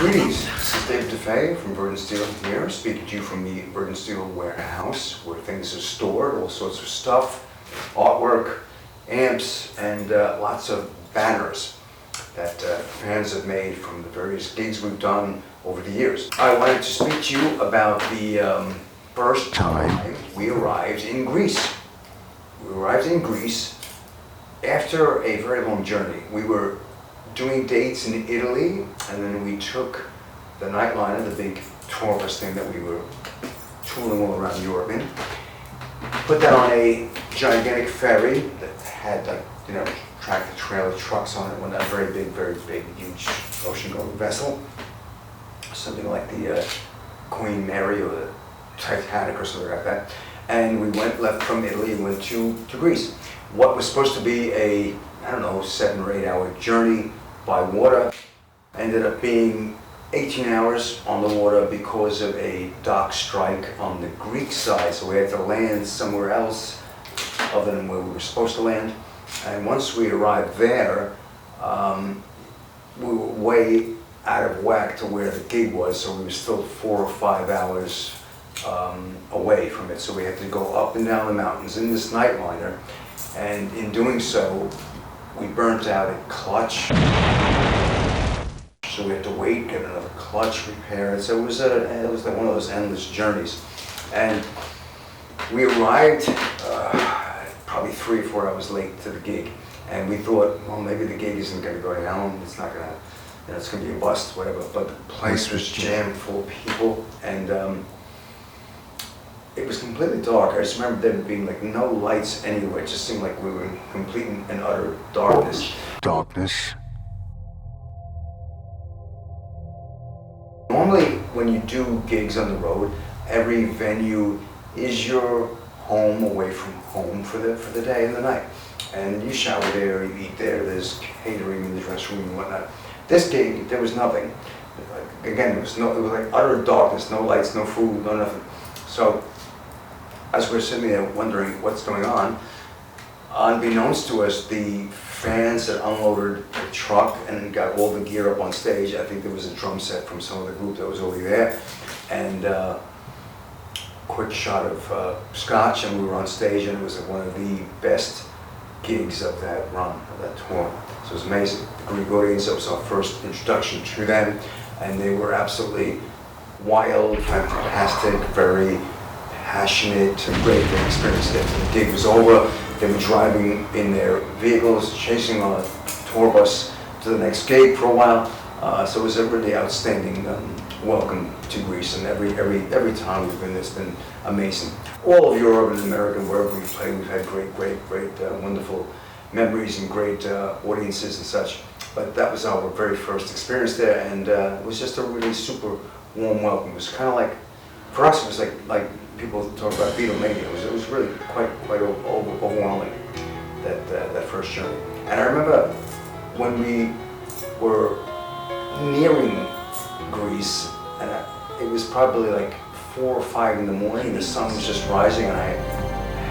Greetings, this is David DeFeis from Bird & Steel here, speaking to you from the Bird & Steel warehouse where things are stored, all sorts of stuff, artwork, amps, and lots of banners that fans have made from the various gigs we've done over the years. I wanted to speak to you about the first time we arrived in Greece. We arrived in Greece after a very long journey. We were doing dates in Italy, and then we took the nightliner, the big tour bus thing that we were touring all around Europe in, put that on a gigantic ferry that had, like, you know, tractor trailer trucks on it, one that very big, huge ocean-going vessel, something like the Queen Mary or the Titanic or something like that. And we left from Italy and went to Greece. What was supposed to be a, I don't know, 7 or 8 hour journey by water ended up being 18 hours on the water because of a dock strike on the Greek side. So we had to land somewhere else other than where we were supposed to land. And once we arrived there, we were way out of whack to where the gig was, so we were still 4 or 5 hours away from it. So we had to go up and down the mountains in this nightliner, and in doing so, we burnt out a clutch. So we had to wait, get another clutch repaired. So it was like one of those endless journeys. And we arrived probably 3 or 4 hours late to the gig. And we thought, well, maybe the gig isn't going to go down. It's not going to, you know, it's going to be a bust, whatever. But the place was jammed full of people, and it was completely dark. I just remember there being like no lights anywhere. It just seemed like we were in complete and utter darkness. Normally, when you do gigs on the road, every venue is your home away from home for the day and the night. And you shower there, you eat there, there's catering in the dress room and whatnot. This gig, there was nothing. Again, it was like utter darkness, no lights, no food, no nothing. So, as we're sitting there wondering what's going on, unbeknownst to us, the fans had unloaded the truck and got all the gear up on stage. I think there was a drum set from some of the group that was already there, and quick shot of scotch, and we were on stage, and it was one of the best gigs of that run, of that tour. So it was amazing. The Greek audience, that was our first introduction to them, and they were absolutely wild, fantastic, very passionate, great experience there. The gig was over. They were driving in their vehicles, chasing on a tour bus to the next gig for a while. So it was a really outstanding welcome to Greece, and every time we've been, it's been amazing. All of Europe and America, wherever we've played, we've had great, wonderful memories and great audiences and such. But that was our very first experience there, and it was just a really super warm welcome. It was kind of like, for us, it was like people talk about Beatlemania. It was really quite overwhelming, that first journey. And I remember when we were nearing Greece, and it was probably like 4 or 5 in the morning. The sun was just rising, and I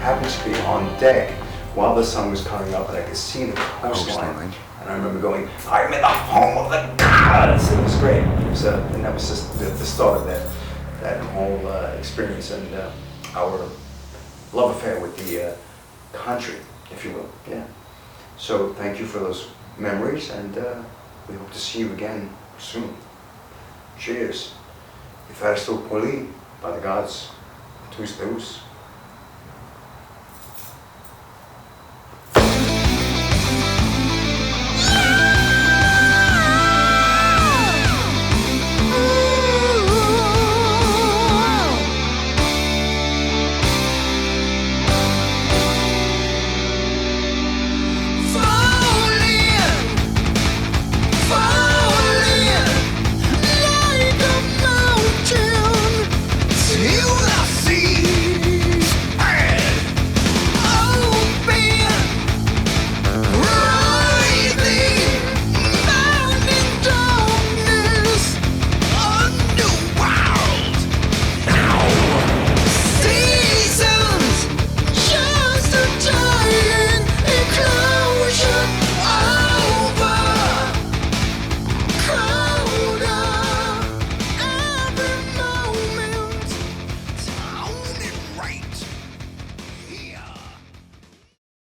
happened to be on deck while the sun was coming up, and I could see the coastline. And I remember going, "I'm in the home of the gods!" It was great. It was, and that was just the start of that whole experience, and our love affair with the country, if you will. Yeah. So thank you for those memories, and we hope to see you again soon. Cheers. Ευχαριστώ πολύ, by the gods, tous Deus.